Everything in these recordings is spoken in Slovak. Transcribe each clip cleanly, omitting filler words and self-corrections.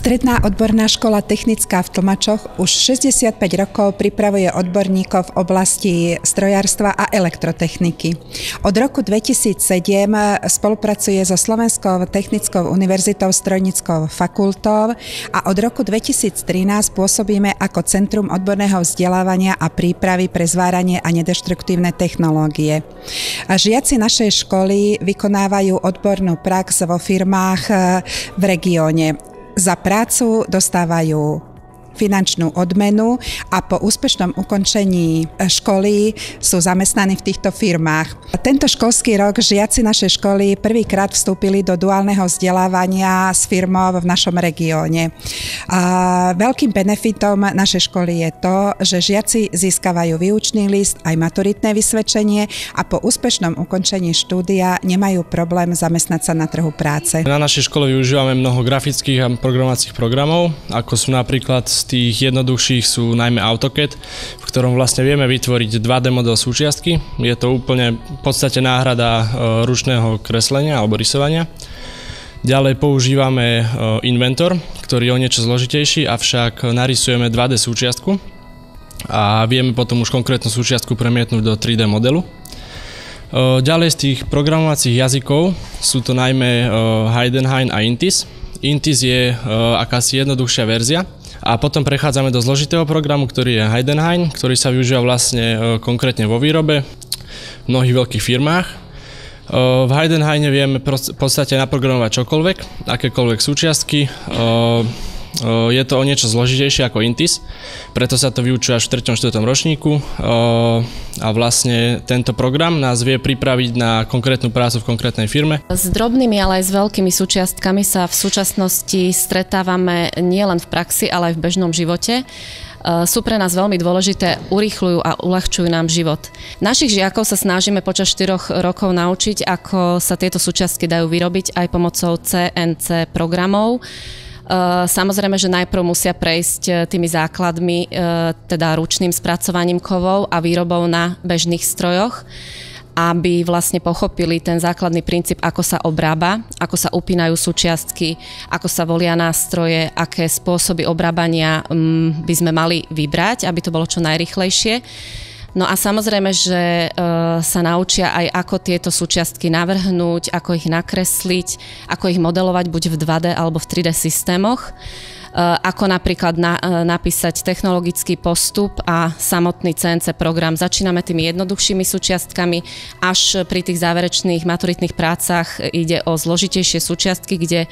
Stredná odborná škola technická v Tlmačoch už 65 rokov pripravuje odborníkov v oblasti strojárstva a elektrotechniky. Od roku 2007 spolupracuje so Slovenskou technickou univerzitou strojníckou fakultou a od roku 2013 pôsobíme ako Centrum odborného vzdelávania a prípravy pre zváranie a nedeštruktívne technológie. Žiaci našej školy vykonávajú odbornú prax vo firmách v regióne. Za prácu dostávajú finančnú odmenu a po úspešnom ukončení školy sú zamestnaní v týchto firmách. Tento školský rok žiaci našej školy prvýkrát vstúpili do duálneho vzdelávania s firmou v našom regióne. Veľkým benefitom našej školy je to, že žiaci získavajú výučný list aj maturitné vysvedčenie a po úspešnom ukončení štúdia nemajú problém zamestnať sa na trhu práce. Na našej škole využívame mnoho grafických a programovacích programov, ako sú napríklad z tých jednoduchších sú najmä AutoCAD, v ktorom vlastne vieme vytvoriť 2D model súčiastky. Je to úplne v podstate náhrada ručného kreslenia alebo rysovania. Ďalej používame Inventor, ktorý je o niečo zložitejší, avšak narysujeme 2D súčiastku a vieme potom už konkrétnu súčiastku premietnúť do 3D modelu. Ďalej z tých programovacích jazykov sú to najmä Heidenhain a Intis. Intis je akási jednoduchšia verzia. A potom prechádzame do zložitého programu, ktorý je Heidenhain, ktorý sa využíva vlastne konkrétne vo výrobe v mnohých veľkých firmách. V Heidenhaine vieme v podstate naprogramovať čokoľvek, akékoľvek súčiastky. Je to o niečo zložitejšie ako Intis, preto sa to vyučuje až v 3. 4. ročníku a vlastne tento program nás vie pripraviť na konkrétnu prácu v konkrétnej firme. S drobnými, ale aj s veľkými súčiastkami sa v súčasnosti stretávame nielen v praxi, ale aj v bežnom živote. Sú pre nás veľmi dôležité, urýchľujú a uľahčujú nám život. Našich žiakov sa snažíme počas 4 rokov naučiť, ako sa tieto súčiastky dajú vyrobiť aj pomocou CNC programov. Samozrejme, že najprv musia prejsť tými základmi, teda ručným spracovaním kovov a výrobou na bežných strojoch, aby vlastne pochopili ten základný princíp, ako sa obrába, ako sa upínajú súčiastky, ako sa volia nástroje, aké spôsoby obrábania by sme mali vybrať, aby to bolo čo najrýchlejšie. No a samozrejme, že sa naučia aj, ako tieto súčiastky navrhnúť, ako ich nakresliť, ako ich modelovať buď v 2D alebo v 3D systémoch. Ako napríklad napísať technologický postup a samotný CNC program. Začíname tými jednoduchšími súčiastkami, až pri tých záverečných maturitných prácach ide o zložitejšie súčiastky, kde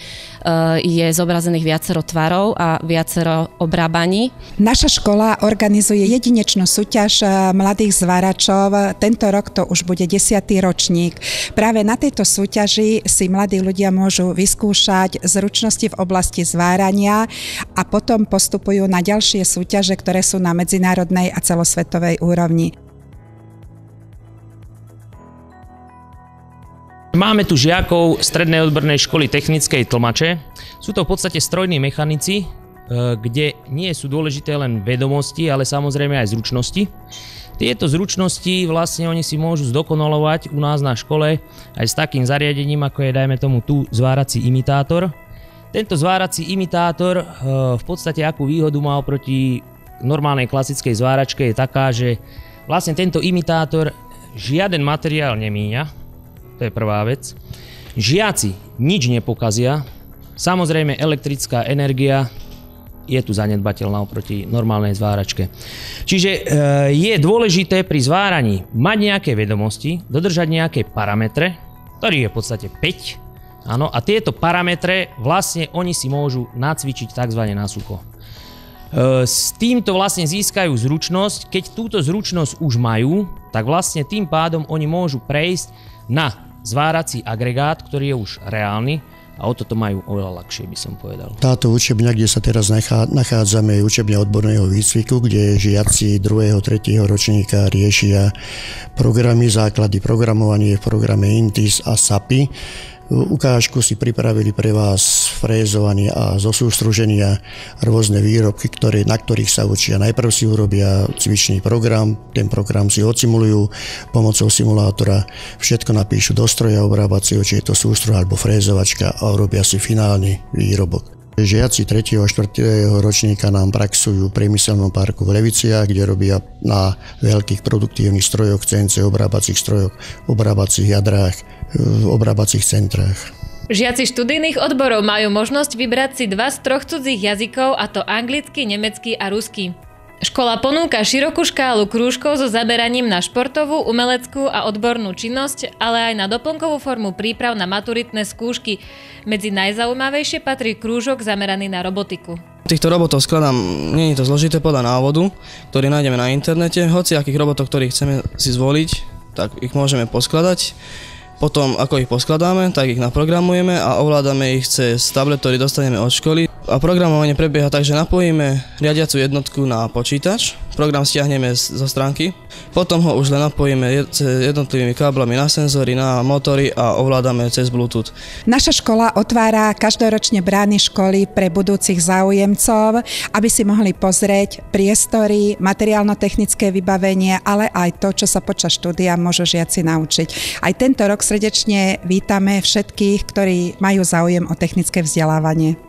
je zobrazených viacero tvarov a viacero obrábaní. Naša škola organizuje jedinečnú súťaž mladých zváračov. Tento rok to už bude 10. ročník. Práve na tejto súťaži si mladí ľudia môžu vyskúšať zručnosti v oblasti zvárania a potom postupujú na ďalšie súťaže, ktoré sú na medzinárodnej a celosvetovej úrovni. Máme tu žiakov Strednej odbornej školy technickej Tlmače. Sú to v podstate strojní mechanici, kde nie sú dôležité len vedomosti, ale samozrejme aj zručnosti. Tieto zručnosti vlastne oni si môžu zdokonalovať u nás na škole aj s takým zariadením, ako je, dajme tomu, tu zvárací imitátor. Tento zvárací imitátor v podstate akú výhodu má oproti normálnej klasickej zváračke je taká, že vlastne tento imitátor žiaden materiál nemíňa, to je prvá vec. Žiaci nič nepokazia, samozrejme elektrická energia je tu zanedbateľná oproti normálnej zváračke. Čiže je dôležité pri zváraní mať nejaké vedomosti, dodržať nejaké parametre, ktorých je v podstate 5. Áno, a tieto parametre vlastne oni si môžu nacvičiť tzv. Na sucho. S týmto vlastne získajú zručnosť. Keď túto zručnosť už majú, tak vlastne tým pádom oni môžu prejsť na zvárací agregát, ktorý je už reálny a o toto majú oveľa ľahšie, by som povedal. Táto učebňa, kde sa teraz nachádzame, je učebňa odborného výcviku, kde žiaci 2. 3. ročníka riešia programy, základy programovania v programe Intis a SAPI. Ukážku si pripravili pre vás frézovanie a zosústruženia rôzne výrobky, na ktorých sa učia. Najprv si urobia cvičný program, ten program si odsimulujú pomocou simulátora, všetko napíšu do stroja obrábacieho, či je to sústroj alebo frézovačka a urobia si finálny výrobok. Žiaci 3. a 4. ročníka nám praxujú v priemyselnom parku v Leviciach, kde robia na veľkých produktívnych strojoch, CNC obrábacích strojoch, obrábacích jadrách, v obrábacích centrách. Žiaci študijných odborov majú možnosť vybrať si 2 z 3 cudzích jazykov, a to anglicky, nemecký a ruský. Škola ponúka širokú škálu krúžkov so zameraním na športovú, umeleckú a odbornú činnosť, ale aj na doplnkovú formu príprav na maturitné skúšky. Medzi najzaujímavejšie patrí krúžok zameraný na robotiku. Týchto robotov skladám, nie je to zložité podľa návodu, ktorý nájdeme na internete. Hoci akých robotov, ktorých chceme si zvoliť, tak ich môžeme poskladať. Potom, ako ich poskladáme, tak ich naprogramujeme a ovládame ich cez tablet, ktorý dostaneme od školy. A programovanie prebieha tak, že napojíme riadiacu jednotku na počítač, program stiahneme zo stránky, potom ho už len napojíme jednotlivými káblami na senzory, na motory a ovládame cez Bluetooth. Naša škola otvára každoročne brány školy pre budúcich záujemcov, aby si mohli pozrieť priestory, materiálno-technické vybavenie, ale aj to, čo sa počas štúdia môžu žiaci naučiť. Aj tento rok srdečne vítame všetkých, ktorí majú záujem o technické vzdelávanie.